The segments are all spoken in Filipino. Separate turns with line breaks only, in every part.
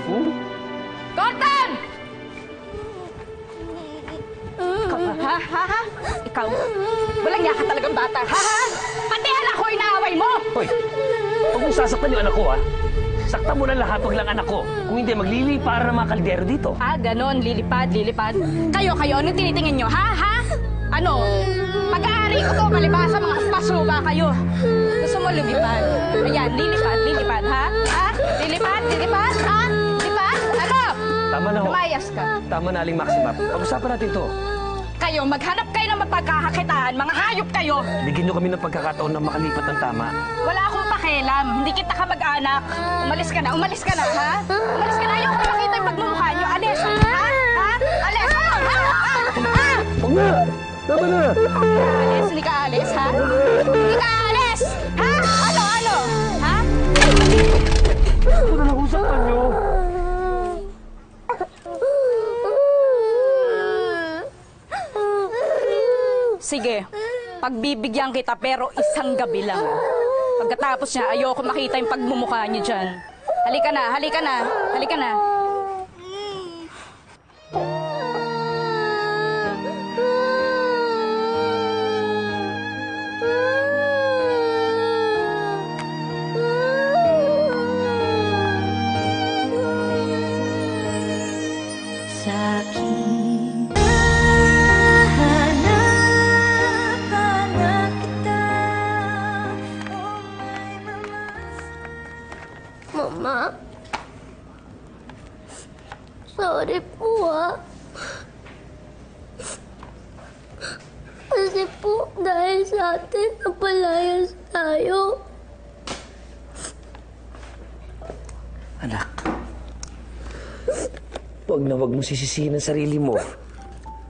Gordon! Ikaw ba, ha? Ikaw? Walang yaka talagang bata, ha? Pati anak ko inaaway mo!
Hoy, huwag mong sasaktan yung anak ko, ha? Saktan mo na lahat, wag lang anak ko. Kung hindi, maglilipara ng mga kaldero dito.
Ah, ganon. Lilipad. Kayo, anong tinitingin nyo, ha? Ano? Pag-aari ko to, palibasa, mga pasuga kayo. Gusto mo lumipad? Ayan, lilipad, ha? Lilipad, ha? Lipad? Ano?
Tama na ho.
Lumayas ka.
Tama na, Aling Maxima. Pag-usapan natin to.
Kayo, maghanap kayo ng mapagkakakitaan. Mga hayop kayo.
Bigyan nyo kami ng pagkakataon na makalipat ng tama.
Wala akong pakialam. Hindi kita kamag-anak. Umalis ka na, ha? Umalis ka na. Ayoko makita yung pagmumukha nyo. Alis, ha? Alis, ha?
Huwag na! Tama na!
Hindi ka alis, ha? Hindi ka alis! Ha? Ano? Ha?
Ano na lang usapan nyo?
Sige, pagbibigyan kita pero isang gabi lang. Pagkatapos niya, ayoko makita yung pagmumukha niyo dyan. Halika na.
Mama, sorry po Kasi po, dahil sa atin, napalayas tayo.
Anak, huwag na huwag mo sisisihin ang sarili mo.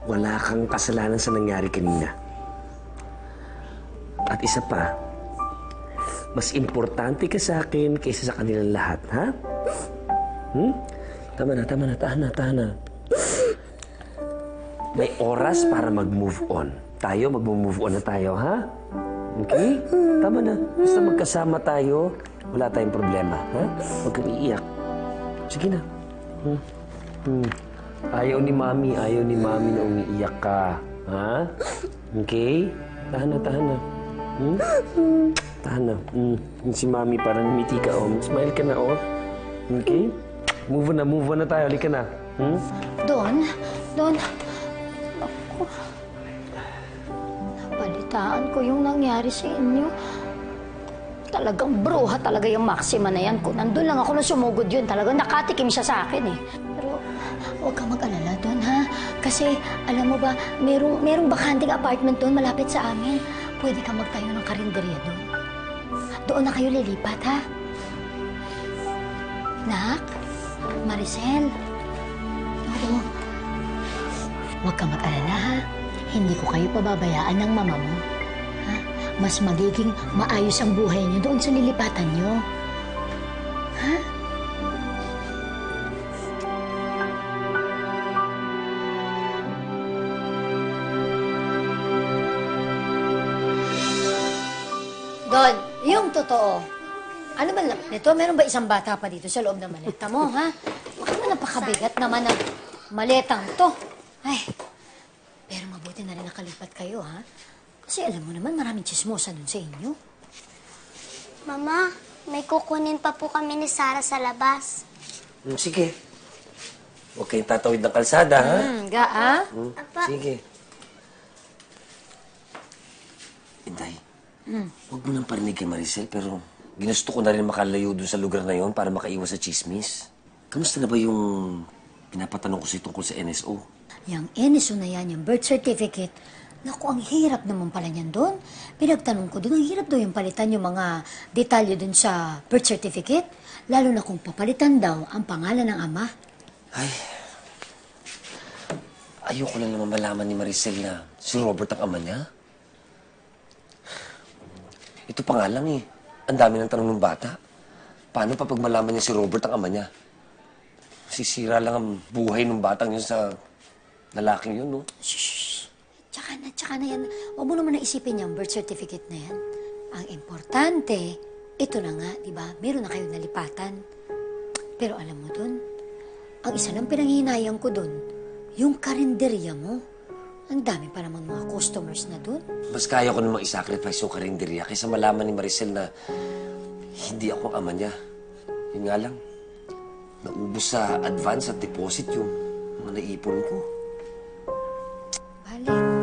Wala kang kasalanan sa nangyari kanina. At isa pa, mas importante ka sa akin kaysa sa kanilang lahat, ha? Tama na. Tahan na. May oras para mag-move on. Tayo, mag-move on na tayo, ha? Okay? Tama na. Basta magkasama tayo, wala tayong problema, ha? Huwag kang iiyak. Sige na. Ayaw ni Mami na umiiyak ka, ha? Okay? Tahan na. Tahan na. Si Mami parang ngumiti ka, oh. Smile ka na, oh. Okay? Move on na tayo. Halika na.
Don. Ako. Napalitaan ko yung nangyari sa inyo. Talagang bruha talaga yung Maxima na yan. Kung nandun lang ako na sumugod yun, talagang nakatikim siya sa akin, eh. Pero huwag kang mag-alala, Don, ha? Kasi, alam mo ba, merong bakanting apartment doon malapit sa amin. Pwede kang magtayo ng karinderya doon. Doon na kayo lilipat, ha? Nak? Maricel? Oo. Huwag kang mag-alala, ha? Hindi ko kayo pababayaan ng mama mo. Ha? Mas magiging maayos ang buhay niyo doon sa lilipatan niyo. Ha? Don, yung totoo. Ano ba lang nito? Meron ba isang bata pa dito sa loob ng maleta mo, ha? Baka naman napakabigat naman ang maletang to. Ay, pero mabuti na rin nakalipat kayo, ha? Kasi alam mo naman, maraming chismosa dun sa inyo.
Mama, may kukunin pa po kami ni Sarah sa labas.
Sige. Huwag kayong tatawid ng kalsada, ha?
Ha?
Apa.
Sige. Inday, huwag mo nang parinig kay Maricel, pero ginusto ko na rin makalayo dun sa lugar na yon para makaiwas sa chismis. Kamusta na ba yung pinapatanong ko sa'yo tungkol sa NSO?
Yung NSO na yan, yung birth certificate, naku, ang hirap naman pala niyan doon. Pinagtanong ko doon, ang hirap daw yung palitan yung mga detalye doon sa birth certificate. Lalo na kung papalitan daw ang pangalan ng ama.
Ay, ayoko lang naman malaman ni Maricel na si Robert ang ama niya. Ito pa nga lang, eh. Ang dami ng tanong ng bata. Paano pa pag malaman niya si Robert ang ama niya? Sisira lang ang buhay ng batang yun sa lalaking yun, no?
Shhh! Tsaka na yan. Huwag mo naman naisipin yung birth certificate na yan. Ang importante, ito na nga, di ba? Meron na kayong nalipatan. Pero alam mo dun, ang isa lang pinanghihinayang ko doon, yung karinderya mo. Ang dami pa naman mga customers na doon.
Mas kaya ko namang isacrifice yung karinderya kaysa malaman ni Maricel na hindi ako ang ama niya. Yun nga lang, naubos sa advance at deposit yung mga naipon ko.
Bale,